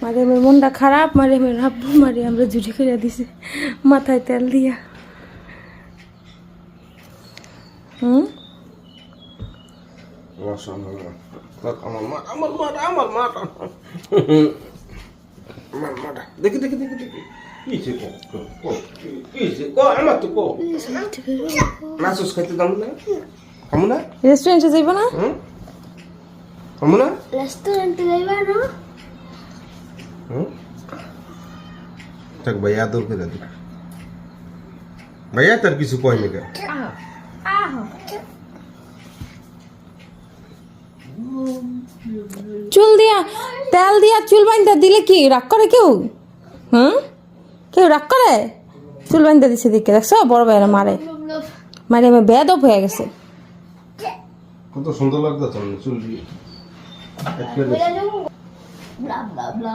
মারিয়ামের মনটা খারাপ, মারিয়ামের আব্বু মারিয়ামরে জুড়ি করে দিছে মাথায় তেল দিয়া। দেখি দেখি দেখি দেখি নাচস খাইতে দাম না খামু না রেস্টুরেন্টে যাইব না? খামু না রেস্টুরেন্টে যাইবা না? থাক ভাইয়া আদর করে দিই। ভাইয়া তার কিছু কয় নাকি? চুল দিয়া তেল দিয়া চুল বাইন্দা দিলে কি রাগ করে কেউ? কেউ রাগ করে? চুল বাইন্দা দিছে দিকে দেখছো, বড় ভাইয়েরা মারে মারে আমি বেয়াদব হয়ে গেছে। কত সুন্দর লাগতেছে চুল দিয়ে। ব্লা ব্লা ব্লা